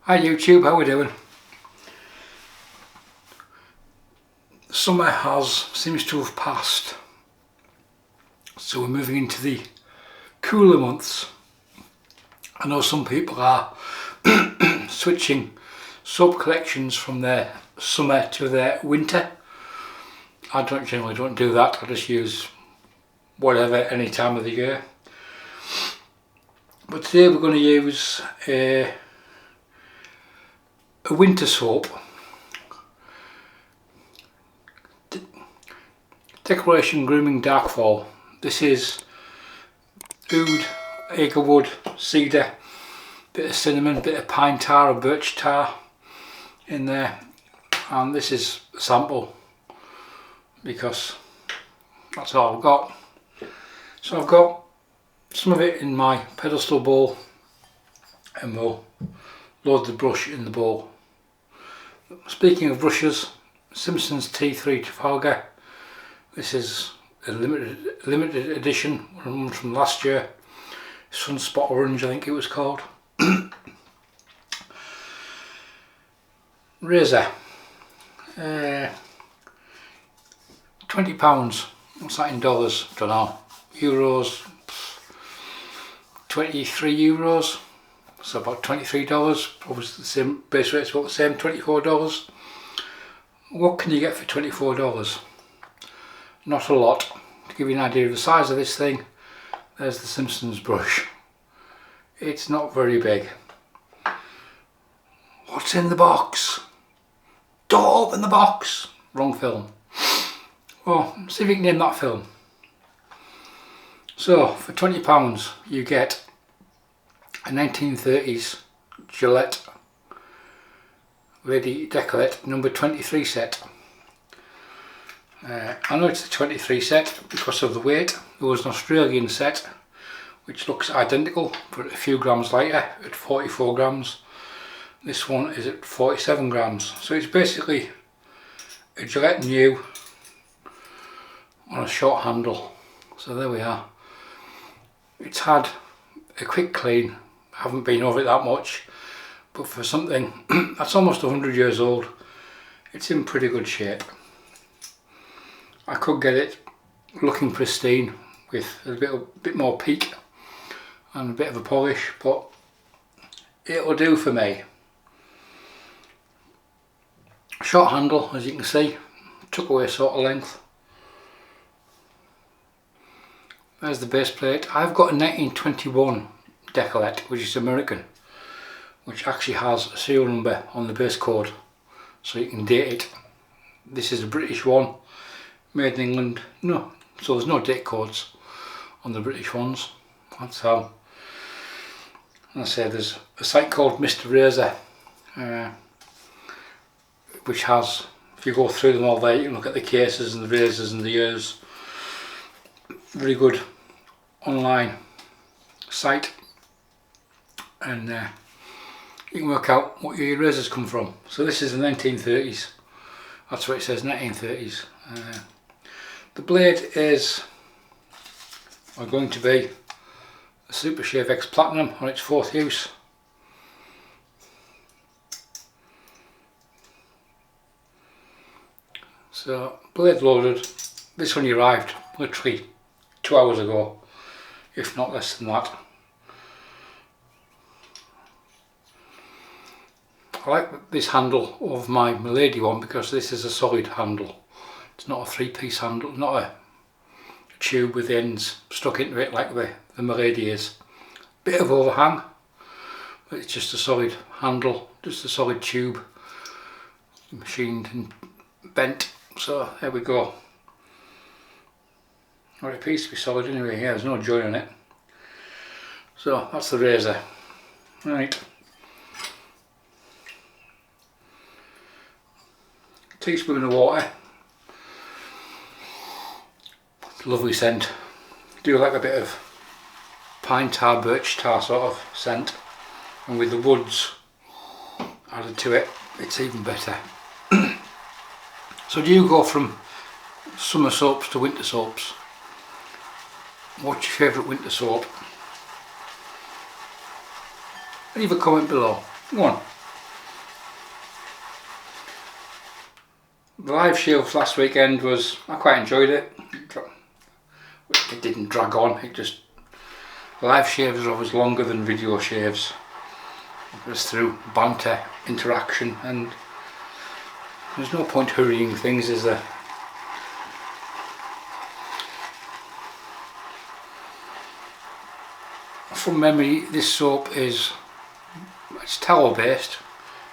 Hi YouTube, how we doing? Summer seems to have passed, so we're moving into the cooler months. I know some people are switching soap collections from their summer to their winter. I generally don't do that. I just use whatever any time of the year. But today we're going to use a winter soap. Decoration Grooming Darkfall. This is oud, acrewood, cedar, bit of cinnamon, bit of pine tar or birch tar in there, and this is a sample because that's all I've got. So I've got some of it in my pedestal bowl and we'll load the brush in the bowl. Speaking of brushes, Simpsons T3 Trafalgar. This is a limited edition, one from last year. Sunspot Orange, I think it was called. Razor. £20. What's that in dollars? Don't know. Euros. 23 euros. So about $23. Probably the same base rate's about the same, $24. What can you get for $24? Not a lot. To give you an idea of the size of this thing, there's the Simpsons brush. It's not very big. What's in the box? Don't open the box! Wrong film. Well, see if you can name that film. So, for £20 you get a 1930s Gillette Decolletee number 23 set. I know it's the 23 set because of the weight. There was an Australian set which looks identical but a few grams lighter at 44 grams. This one is at 47 grams. So it's basically a Gillette new on a short handle. So there we are. It's had a quick clean. I haven't been over it that much, but for something that's almost 100 years old, it's in pretty good shape. I could get it looking pristine with a bit more peak and a bit of a polish, but it'll do for me. Short handle, as you can see, took away sort of length. There's the base plate. I've got a 1921 Decolletee, which is American, which actually has a serial number on the base code, so you can date it. This is a British one, made in England. No, so there's no date codes on the British ones. That's how. And I say there's a site called Mr. Razor, which has, if you go through them all there, you can look at the cases and the razors and the years. Very good online site, and you can work out what your razors come from. So this is the 1930s. That's what it says, 1930s. The blade is going to be a Super Shave X Platinum on its 4th use. So blade loaded. This one arrived literally 2 hours ago, if not less than that. I like this handle of my Milady one because this is a solid handle. It's not a 3-piece handle, not a tube with the ends stuck into it like the Milady is. Bit of overhang, but it's just a solid handle, just a solid tube, machined and bent. So there we go. Well, it appears to be solid anyway. Yeah, there's no joint on it. So that's the razor. Right. Teaspoon of water. Lovely scent. Do like a bit of pine tar, birch tar sort of scent, and with the woods added to it, it's even better. So do you go from summer soaps to winter soaps? What's your favourite winter soap? Leave a comment below. Go on. The live shave last weekend I quite enjoyed it. It didn't drag on, live shaves are always longer than video shaves. It was through banter, interaction, and there's no point hurrying things, is there? From memory, this soap it's tallow based.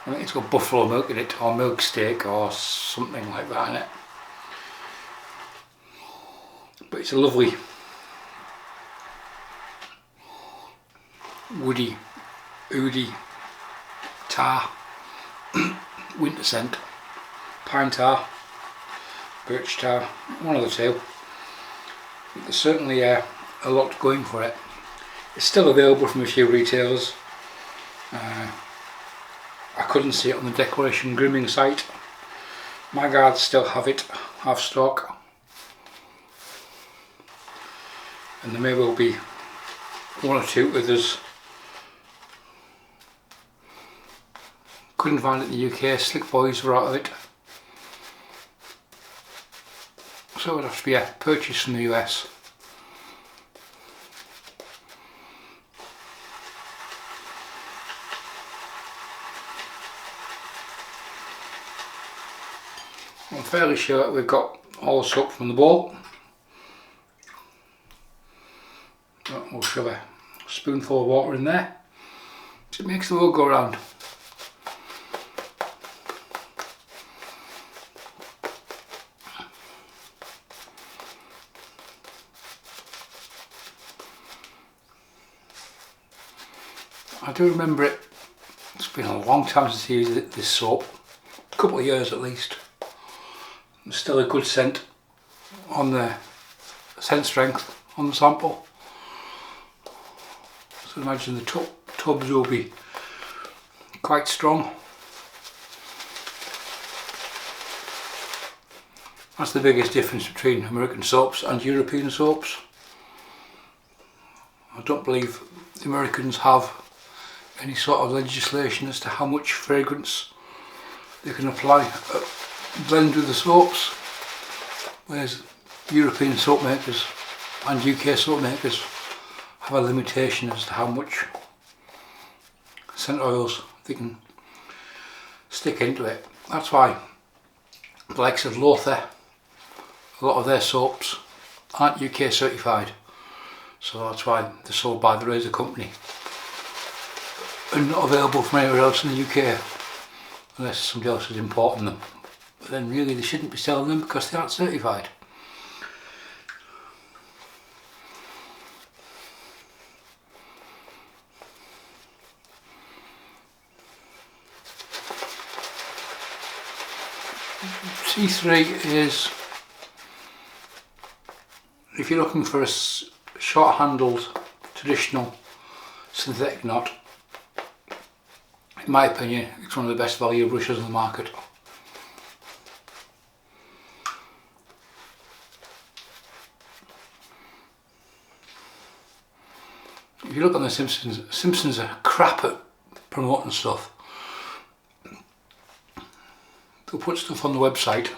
I think it's got buffalo milk in it, or milk steak, or something like that in it. But it's a lovely woody, oody tar, winter scent, pine tar, birch tar, one of the two. There's certainly a lot going for it. It's still available from a few retailers. I couldn't see it on the Decoration Grooming site. My guards still have it, half stock. And there may well be one or two others. Couldn't find it in the UK, Slick Boys were out of it. So it would have to be a purchase from the US. I'm fairly sure that we've got all the soap from the bowl. We'll shove a spoonful of water in there. It makes the wheel go round. I do remember it. It's been a long time since I used this soap. A couple of years at least. There's still a good scent on the scent strength on the sample. So imagine the tubs will be quite strong. That's the biggest difference between American soaps and European soaps. I don't believe the Americans have any sort of legislation as to how much fragrance they can apply, blend with the soaps, whereas European soap makers and UK soap makers have a limitation as to how much scent oils they can stick into it. That's why the likes of Lothar, a lot of their soaps aren't UK certified, so that's why they're sold by the Razor Company and not available from anywhere else in the UK unless somebody else is importing them. But then really they shouldn't be selling them because they aren't certified. C3 is, if you're looking for a short handled traditional synthetic knot, in my opinion it's one of the best value brushes on the market. If you look on the Simpsons are crap at promoting stuff. They'll put stuff on the website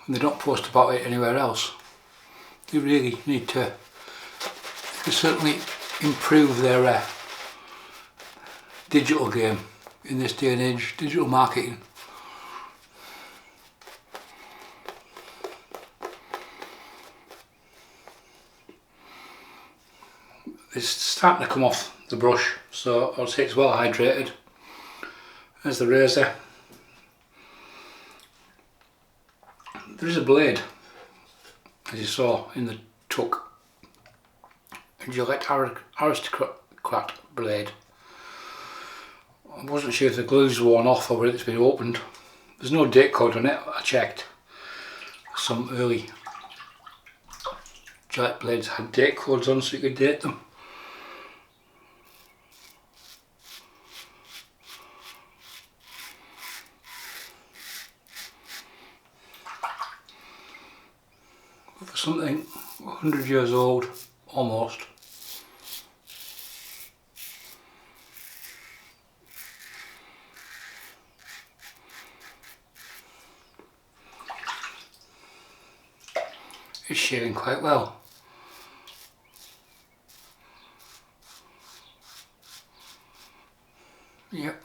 and they don't post about it anywhere else. They really need to certainly improve their digital game in this day and age, digital marketing. It's starting to come off the brush, so I'll say it's well hydrated. There's the razor. There is a blade, as you saw in the tuck, a Gillette Aristocrat blade. I wasn't sure if the glue's worn off or whether it's been opened. There's no date code on it, I checked. Some early Gillette blades had date codes on so you could date them. For something 100 years old, almost. It's shaving quite well. Yep.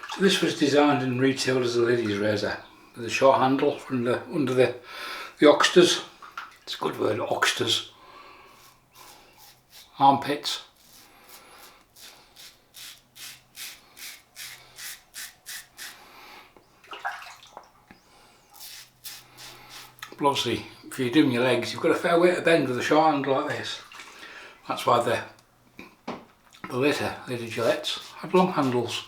So this was designed and retailed as a lady's razor with a short handle from under the oxters. It's a good word, oxters. Armpits. But obviously, if you're doing your legs, you've got a fair way to bend with a short handle like this. That's why the later Gillettes had long handles,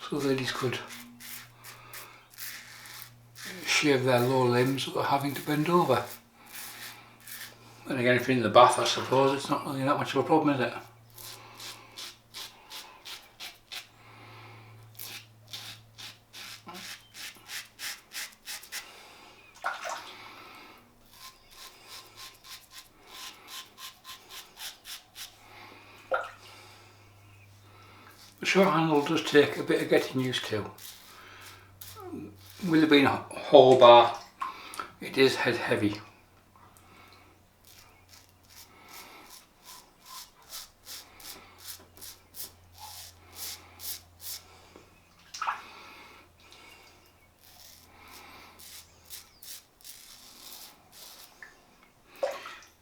so ladies could shave their lower limbs without having to bend over. And again, if you're in the bath, I suppose it's not really that much of a problem, is it? The short handle does take a bit of getting used to. With it being a whole bar, it is head heavy.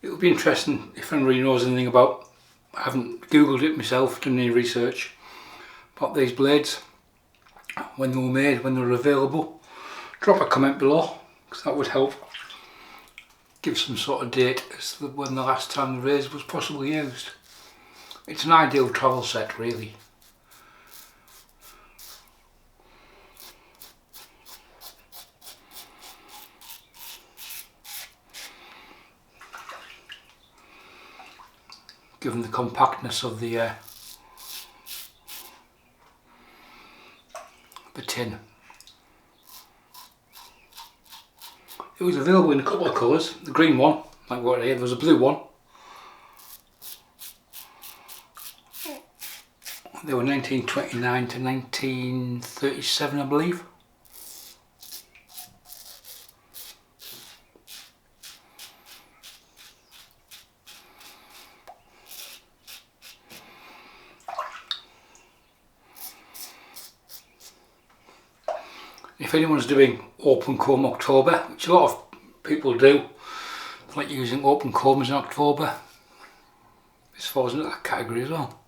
It would be interesting if anybody knows anything about, I haven't googled it myself, done any research about these blades, when they were made, when they were available. Drop a comment below, because that would help give some sort of date as to when the last time the razor was possibly used. It's an ideal travel set, really. Given the compactness of the tin. It was available in a couple of colours. The green one, like what here, there was a blue one. They were 1929 to 1937, I believe. If anyone's doing open comb October, which a lot of people do, like using open combs in October, this falls into that category as well.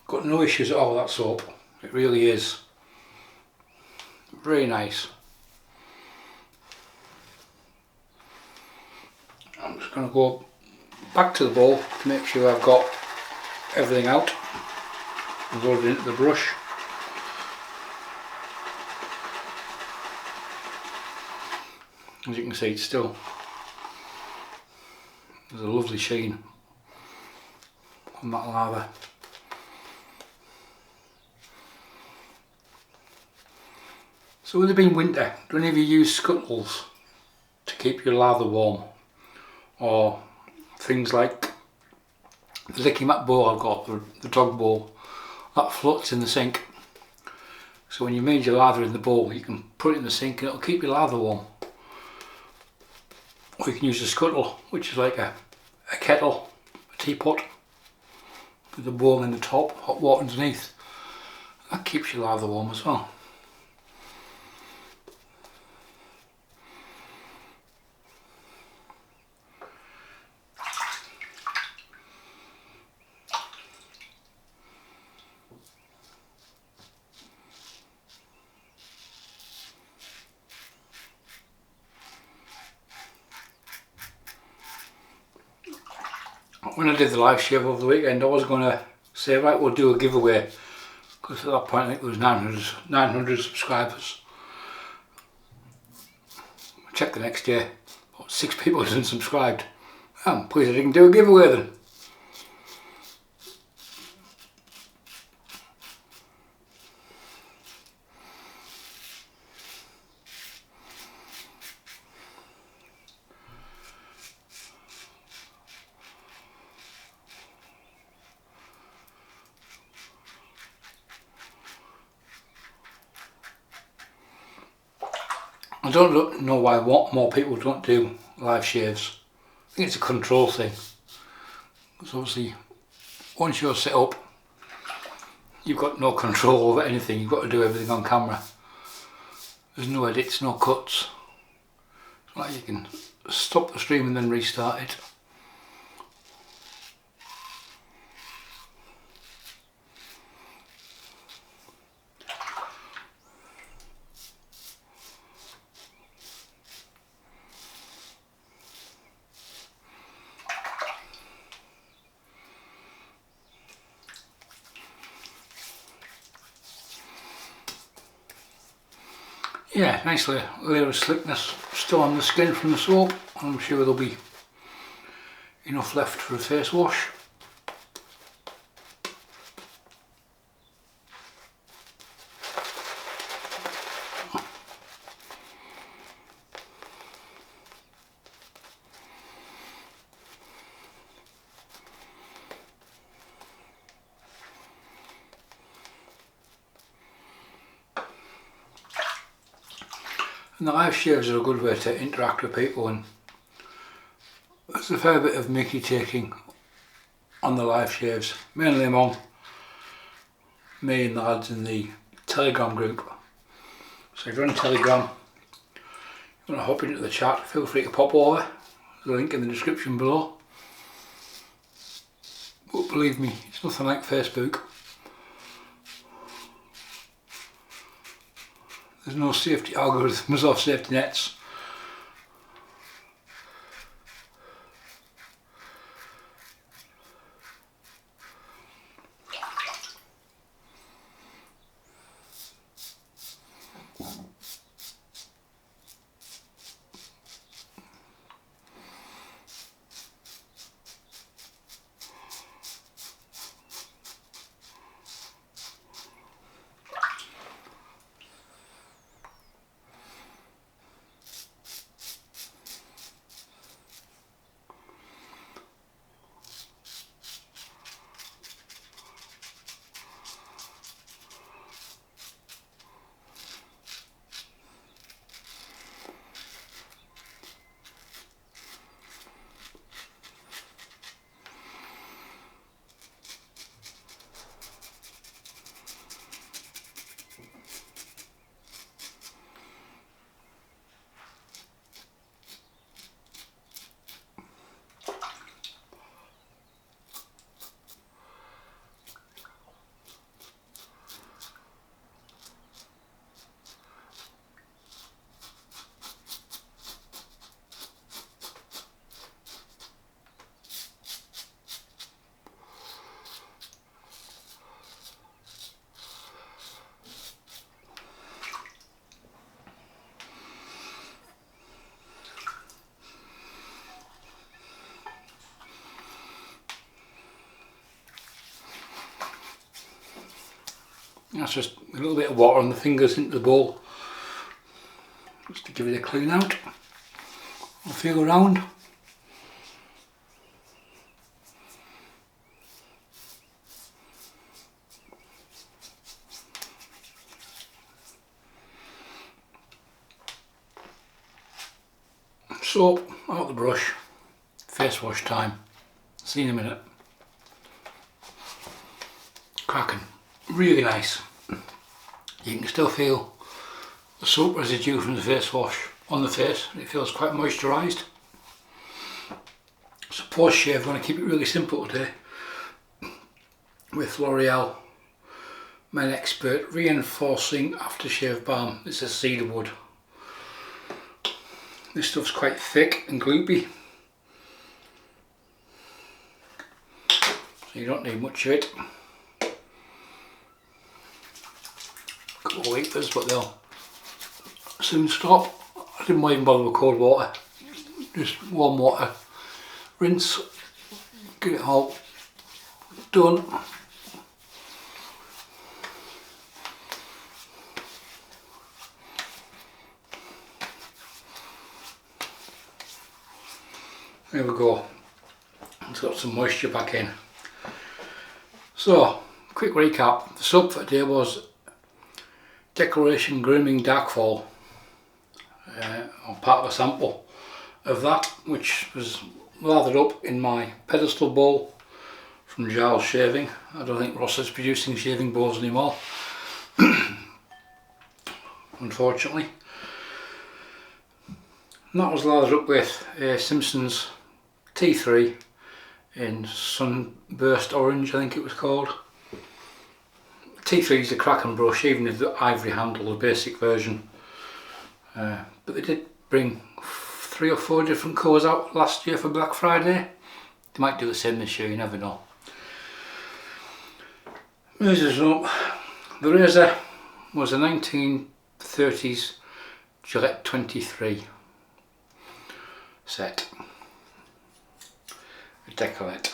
Got no issues at all with that soap, it really is very nice. I'm just going to go back to the bowl to make sure I've got everything out and load it into the brush. As you can see, it's still, there's a lovely sheen on that lather. So with it being winter, do any of you use scuttles to keep your lather warm? Or things like the licky mat bowl I've got, the dog bowl, that floats in the sink. So when you made your lather in the bowl, you can put it in the sink and it'll keep your lather warm. Or you can use a scuttle, which is like a kettle, a teapot, with a bowl in the top, hot water underneath. That keeps your lather warm as well. When I did the live shave over the weekend, I was going to say, right, we'll do a giveaway, because at that point I think there was 900 subscribers. I checked the next year, about 6 people hadn't subscribed. I'm pleased I didn't do a giveaway then. I don't know why more people don't do live shaves. I think it's a control thing. Because obviously once you're set up, you've got no control over anything. You've got to do everything on camera. There's no edits, no cuts. It's like you can stop the stream and then restart it. Yeah, nice layer of slickness still on the skin from the soap. I'm sure there'll be enough left for a face wash. And the live shaves are a good way to interact with people, and there's a fair bit of mickey taking on the live shaves, mainly among me and the lads in the Telegram group. So if you're on Telegram, you want to hop into the chat, feel free to pop over. There's a link in the description below. But believe me, it's nothing like Facebook. There's no safety algorithms or safety nets. That's just a little bit of water on the fingers into the bowl, just to give it a clean out. I'll feel around. Soap out the brush, face wash time. See you in a minute. Cracking, really nice. You can still feel the soap residue from the face wash on the face. It feels quite moisturised. So post shave, I'm going to keep it really simple today with L'Oreal Men Expert Reinforcing Aftershave Balm. This is cedarwood. This stuff's quite thick and gloopy, so you don't need much of it. A couple of litres, but they'll soon stop. I didn't even bother with cold water, just warm water, rinse, get it all done. There we go, it's got some moisture back in. So, quick recap, the soap for today was Decoration Grooming Darkfall. part of a sample of that, which was lathered up in my pedestal bowl from Giles Shaving. I don't think Ross is producing shaving bowls anymore, unfortunately. And that was lathered up with a Simpsons T3 in Sunburst Orange, I think it was called. T3 is the crack and brush, even with the ivory handle, the basic version. But they did bring 3 or 4 different colours out last year for Black Friday. They might do the same this year, you never know. Razors up. The razor was a 1930s Gillette 23 set. A Decolletee.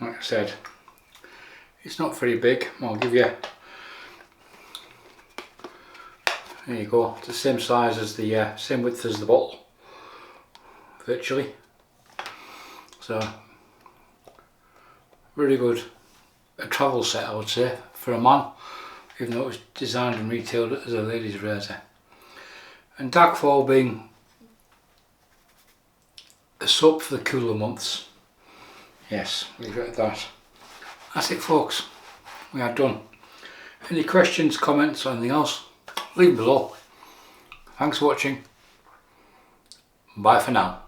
Like I said, it's not very big. I'll give you, there you go, it's the same size as the, same width as the bottle, virtually. So, really good, a travel set I would say, for a man, even though it was designed and retailed as a ladies razor. And Darkfall being a soap for the cooler months. Yes, leave it at that. That's it folks, we are done. Any questions, comments or anything else, leave them below. Thanks for watching, bye for now.